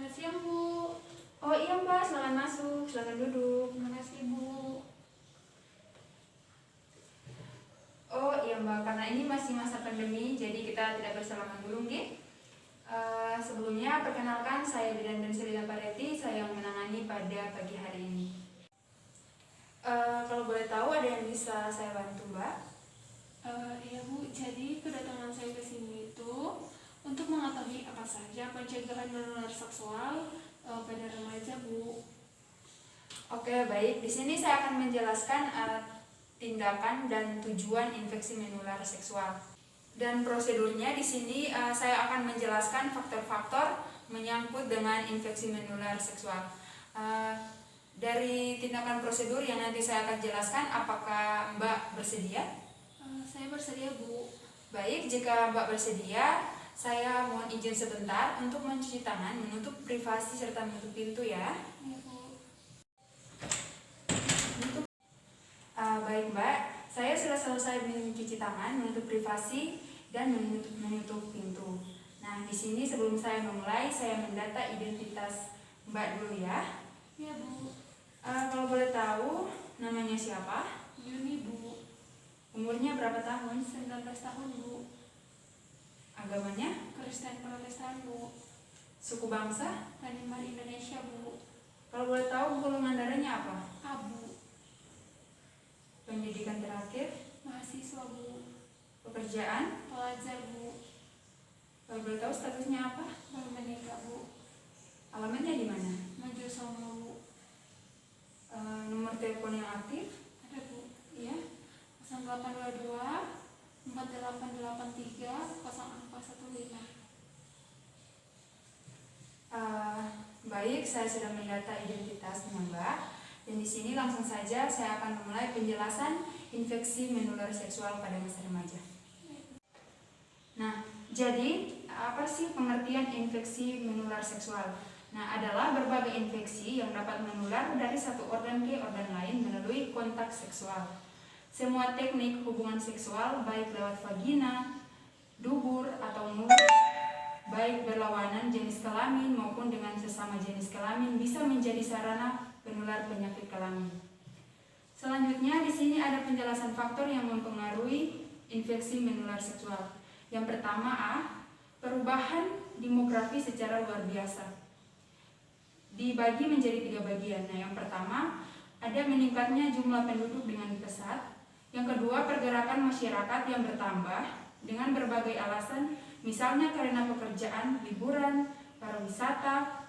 Selamat siang, Bu. Oh iya Mbak, silakan masuk, silakan duduk. Terima kasih, Bu. Oh iya Mbak, karena ini masih masa pandemi, jadi kita tidak bersalaman dulu, nggih. Sebelumnya perkenalkan, saya Bidan dan Selina Pareti, saya yang menangani pada pagi hari ini. Kalau boleh tahu ada yang bisa saya bantu Mbak? Iya, Bu. Jadi kedatangan saya ke sini itu untuk mengetahui apa saja pencegahan menular seksual pada remaja, Bu. Oke baik, di sini saya akan menjelaskan tindakan dan tujuan infeksi menular seksual. Dan prosedurnya di sini saya akan menjelaskan faktor-faktor menyangkut dengan infeksi menular seksual. Dari tindakan prosedur yang nanti saya akan jelaskan, apakah Mbak bersedia? Saya bersedia, Bu. Baik, jika Mbak bersedia, saya mohon izin sebentar untuk mencuci tangan, menutup privasi serta menutup pintu ya. Iya, Bu. Baik Mbak, saya sudah selesai mencuci tangan, menutup privasi, dan menutup pintu. Nah, di sini sebelum saya memulai, saya mendata identitas Mbak dulu ya. Iya, Bu. Kalau boleh tahu, namanya siapa? Yuni, Bu. Umurnya berapa tahun? 19 tahun, Bu. Agamanya? Kristen Protestan, Bu. Suku bangsa? Myanmar Indonesia, Bu. Kalau boleh tahu, golongan darahnya apa? Abu. Pendidikan terakhir? Mahasiswa, Bu. Pekerjaan? Pelajar, Bu. Kalau boleh tahu, statusnya apa? Baru menikah, Bu. Alamatnya di mana? Maju Songo, Bu. Nomor telepon yang aktif? Ada, Bu. Iya. 0822 4883 0415. Baik, saya sudah mendata identitasnya Mbak. Dan di sini langsung saja saya akan memulai penjelasan infeksi menular seksual pada masa remaja. Nah, jadi apa sih pengertian infeksi menular seksual? Nah, adalah berbagai infeksi yang dapat menular dari satu organ ke organ lain melalui kontak seksual. Semua teknik hubungan seksual, baik lewat vagina, dubur, atau mulut, baik berlawanan jenis kelamin maupun dengan sesama jenis kelamin, bisa menjadi sarana penular penyakit kelamin. Selanjutnya di sini ada penjelasan faktor yang mempengaruhi infeksi menular seksual. Yang pertama A, perubahan demografi secara luar biasa. Dibagi menjadi 3 bagian. Nah, yang pertama ada meningkatnya jumlah penduduk dengan pesat. Yang kedua, pergerakan masyarakat yang bertambah dengan berbagai alasan, misalnya karena pekerjaan, liburan, pariwisata,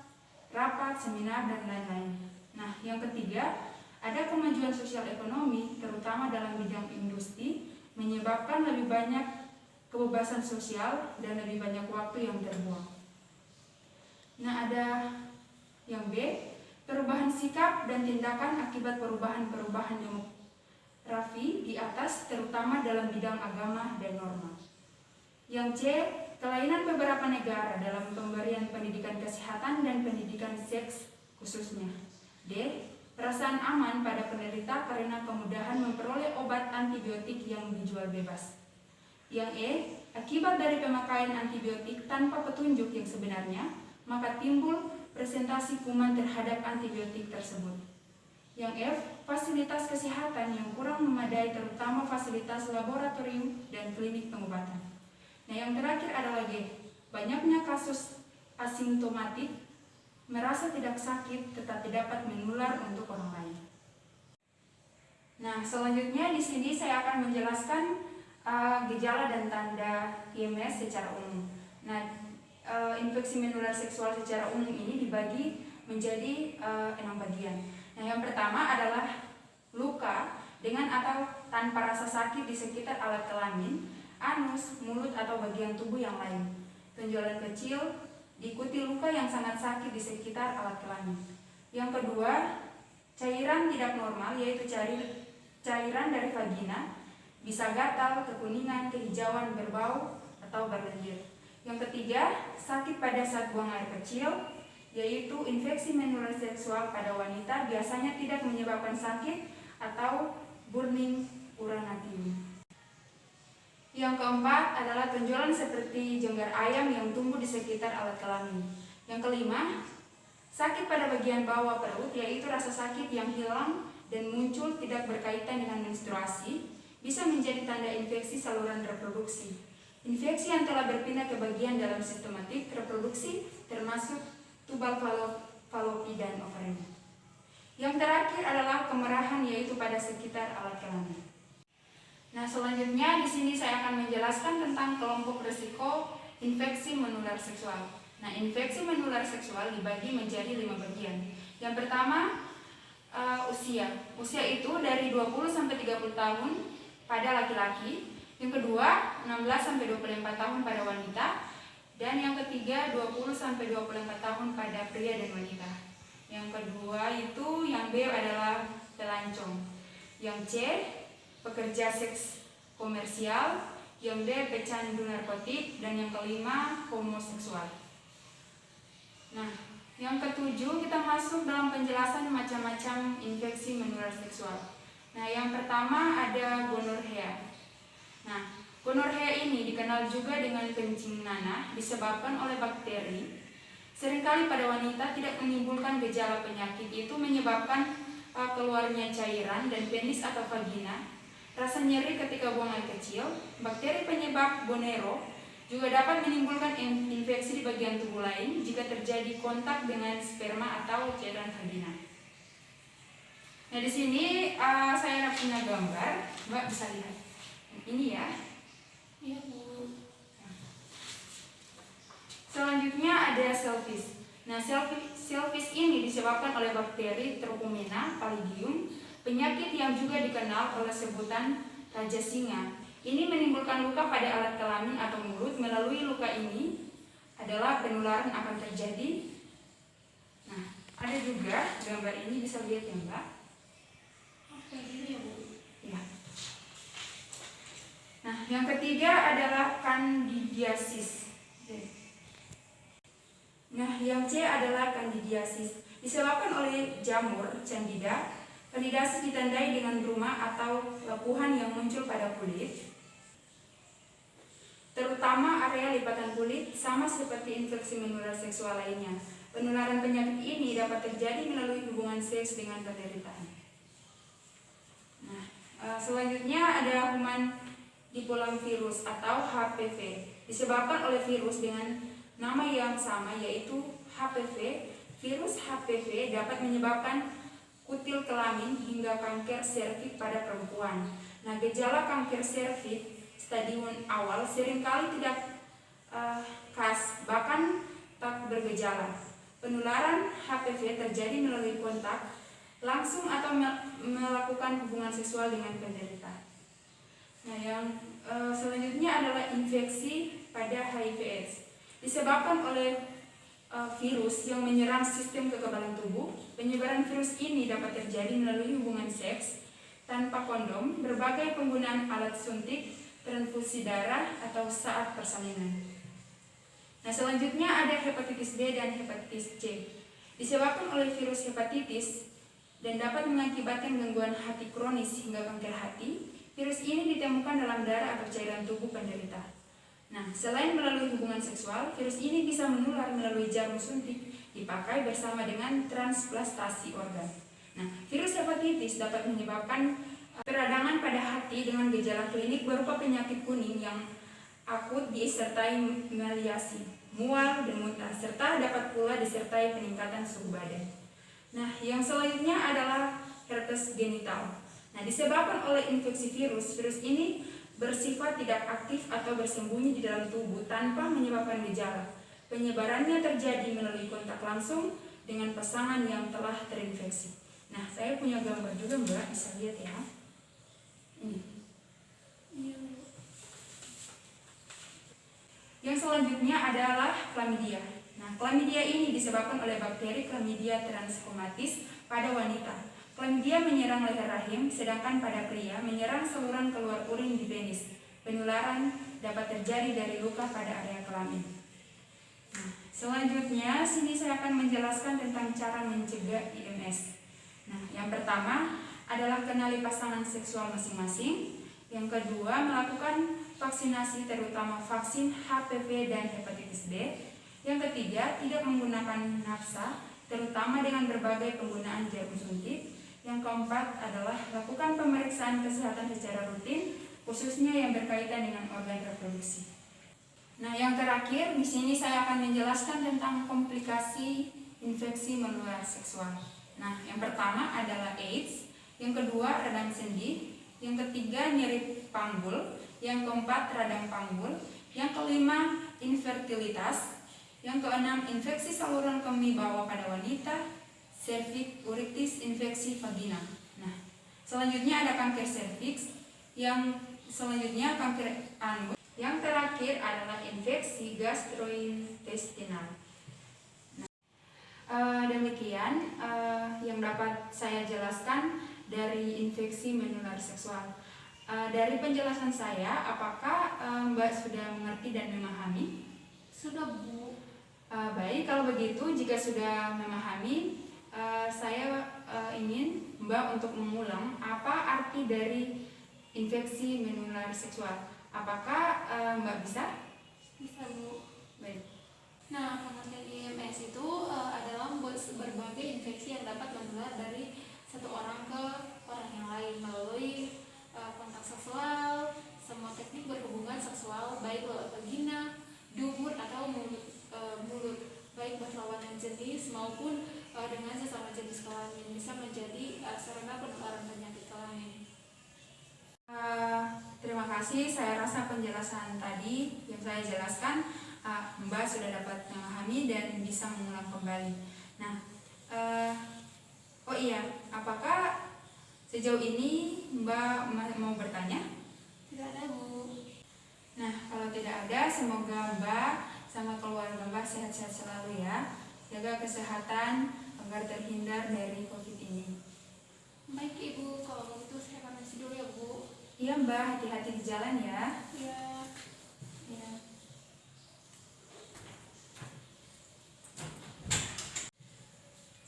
rapat, seminar, dan lain-lain. Nah, yang ketiga, ada kemajuan sosial ekonomi, terutama dalam bidang industri, menyebabkan lebih banyak kebebasan sosial dan lebih banyak waktu yang terbuang. Nah, ada yang B, perubahan sikap dan tindakan akibat perubahan-perubahan demografi di atas, terutama dalam bidang agama dan norma. Yang C, kelainan beberapa negara dalam pemberian pendidikan kesehatan dan pendidikan seks khususnya. D, perasaan aman pada penderita karena kemudahan memperoleh obat antibiotik yang dijual bebas. Yang E, akibat dari pemakaian antibiotik tanpa petunjuk yang sebenarnya, maka timbul presentasi kuman terhadap antibiotik tersebut. Yang F, fasilitas kesehatan yang kurang memadai, terutama fasilitas laboratorium dan klinik pengobatan. Nah, yang terakhir adalah G, banyaknya kasus asimptomatik, merasa tidak sakit tetapi dapat menular untuk orang lain. Nah, selanjutnya di sini saya akan menjelaskan gejala dan tanda IMS secara umum. Nah, infeksi menular seksual secara umum ini dibagi menjadi 6 bagian. Nah, yang pertama adalah luka dengan atau tanpa rasa sakit di sekitar alat kelamin, anus, mulut, atau bagian tubuh yang lain. Tonjolan kecil diikuti luka yang sangat sakit di sekitar alat kelamin. Yang kedua, cairan tidak normal, yaitu cairan dari vagina, bisa gatal, kekuningan, kehijauan, berbau, atau berlendir. Yang ketiga, sakit pada saat buang air kecil, yaitu infeksi menular seksual pada wanita biasanya tidak menyebabkan sakit atau burning urinatium. Yang keempat adalah tonjolan seperti jenggar ayam yang tumbuh di sekitar alat kelamin. Yang kelima, Sakit pada bagian bawah perut, yaitu rasa sakit yang hilang dan muncul tidak berkaitan dengan menstruasi, bisa menjadi tanda infeksi saluran reproduksi. Infeksi yang telah berpindah ke bagian dalam sistematik reproduksi termasuk tubal falopi dan ovarium. Yang terakhir adalah kemerahan, yaitu pada sekitar alat kelamin. Nah, selanjutnya di sini saya akan menjelaskan tentang kelompok risiko infeksi menular seksual. Nah, infeksi menular seksual dibagi menjadi 5 bagian. Yang pertama, usia. Usia itu dari 20 sampai 30 tahun pada laki-laki. Yang kedua, 16 sampai 24 tahun pada wanita. Dan yang ketiga, 20 sampai 24 tahun pada pria dan wanita. Yang kedua itu, yang B adalah pelancong. Yang C, pekerja seks komersial. Yang D, pecandu narkotik. Dan yang kelima, homoseksual. Nah, yang ketujuh kita masuk dalam penjelasan macam-macam infeksi menular seksual. Nah, yang pertama ada gonorrhea. Nah, gonorrhea ini dikenal juga dengan kencing nanah, disebabkan oleh bakteri. Seringkali pada wanita tidak menimbulkan gejala penyakit, itu menyebabkan keluarnya cairan dan penis atau vagina, rasa nyeri ketika buang air kecil. Bakteri penyebab gonero juga dapat menimbulkan infeksi di bagian tubuh lain jika terjadi kontak dengan sperma atau cairan vagina. Nah, di sini saya punya gambar, Mbak bisa lihat. Ini ya. Iya, Bu. Selanjutnya ada selfish. Nah, selfish ini disebabkan oleh bakteri Tropomena pallidum, penyakit yang juga dikenal oleh sebutan raja singa. Ini menimbulkan luka pada alat kelamin atau mulut. Melalui luka ini adalah penularan akan terjadi. Nah, ada juga gambar ini, bisa lihat ya, Mbak. Oke, gini ya, Bu. Ya. Nah, yang ketiga adalah candidiasis. Nah, yang C adalah candidiasis. Disebabkan oleh jamur candida. Candidiasis ditandai dengan ruma atau lepuhan yang muncul pada kulit, terutama area lipatan kulit, sama seperti infeksi menular seksual lainnya. Penularan penyakit ini dapat terjadi melalui hubungan seks dengan penderita. Nah, selanjutnya ada human papillomavirus atau HPV. Disebabkan oleh virus dengan nama yang sama, yaitu HPV. Virus HPV dapat menyebabkan kutil kelamin hingga kanker serviks pada perempuan. Nah, gejala kanker serviks stadium awal seringkali tidak khas, bahkan tak bergejala. Penularan HPV terjadi melalui kontak langsung atau melakukan hubungan seksual dengan penderita. Nah, yang selanjutnya adalah infeksi pada HIV/AIDS. Disebabkan oleh virus yang menyerang sistem kekebalan tubuh. Penyebaran virus ini dapat terjadi melalui hubungan seks tanpa kondom, berbagai penggunaan alat suntik, transfusi darah, atau saat persalinan. Nah, selanjutnya ada hepatitis B dan hepatitis C. Disebabkan oleh virus hepatitis dan dapat mengakibatkan gangguan hati kronis hingga kanker hati. Virus ini ditemukan dalam darah atau cairan tubuh penderita. Nah, selain melalui hubungan seksual, virus ini bisa menular melalui jarum suntik dipakai bersama dengan transplantasi organ. Nah, virus hepatitis dapat menyebabkan peradangan pada hati dengan gejala klinik berupa penyakit kuning yang akut disertai maliasi, mual, dan muntah, serta dapat pula disertai peningkatan suhu badan. Nah, yang selanjutnya adalah herpes genital. Nah, disebabkan oleh infeksi virus ini bersifat tidak aktif atau bersembunyi di dalam tubuh tanpa menyebabkan gejala. Penyebarannya terjadi melalui kontak langsung dengan pasangan yang telah terinfeksi. Nah, saya punya gambar juga, Mbak, bisa lihat ya. Ini. Yang selanjutnya adalah chlamydia. Nah, chlamydia ini disebabkan oleh bakteri Chlamydia transchromatis pada wanita. Chlamydia menyerang leher rahim, sedangkan pada pria menyerang saluran keluar urin di penis. Penularan dapat terjadi dari luka pada area kelamin. Nah, selanjutnya sini saya akan menjelaskan tentang cara mencegah IMS. Nah, yang pertama adalah kenali pasangan seksual masing-masing. Yang kedua, melakukan vaksinasi, terutama vaksin HPV dan hepatitis B. Yang ketiga, tidak menggunakan nafsa terutama dengan berbagai penggunaan jarum suntik. Yang keempat adalah lakukan pemeriksaan kesehatan secara rutin, khususnya yang berkaitan dengan organ reproduksi. Nah, yang terakhir di sini saya akan menjelaskan tentang komplikasi infeksi menular seksual. Nah, yang pertama adalah AIDS, yang kedua radang sendi, yang ketiga nyeri panggul, yang keempat radang panggul, yang kelima infertilitas, yang keenam infeksi saluran kemih bawah pada wanita, serviks, uritis, infeksi vagina. Nah, selanjutnya ada kanker serviks, yang selanjutnya kanker anus, yang terakhir adalah infeksi gastrointestinal. Demikian yang dapat saya jelaskan dari infeksi menular seksual. Dari penjelasan saya, apakah Mbak sudah mengerti dan memahami? Sudah, Bu. Baik, kalau begitu jika sudah memahami, saya ingin Mbak untuk mengulang apa arti dari infeksi menular seksual. Apakah Mbak bisa? Bisa, Bu. Baik. Nah, pengertian IMS itu adalah berbagai infeksi yang dapat menular dari satu orang ke orang yang lain melalui kontak seksual, semua teknik berhubungan seksual, baik lewat vagina, dubur atau mulut, baik berlawanan jenis maupun dengan sesama jenis kelamin, bisa menjadi sarana penularan penyakit kelamin. Terima kasih, saya rasa penjelasan tadi yang saya jelaskan Mbak sudah dapat memahami dan bisa mengulang kembali. Nah, oh iya, apakah sejauh ini Mbak mau bertanya? Tidak ada, Bu. Nah, kalau tidak ada, semoga Mbak sama keluarga Mbak sehat-sehat selalu ya. Jaga kesehatan agar terhindar dari COVID ini. Baik, Ibu, kalau begitu saya permisi dulu ya, Bu. Iya Mbak, hati-hati di jalan ya. Ya. Ya.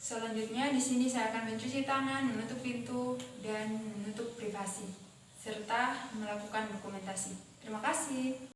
Selanjutnya di sini saya akan mencuci tangan, menutup pintu, dan menutup privasi, serta melakukan dokumentasi. Terima kasih.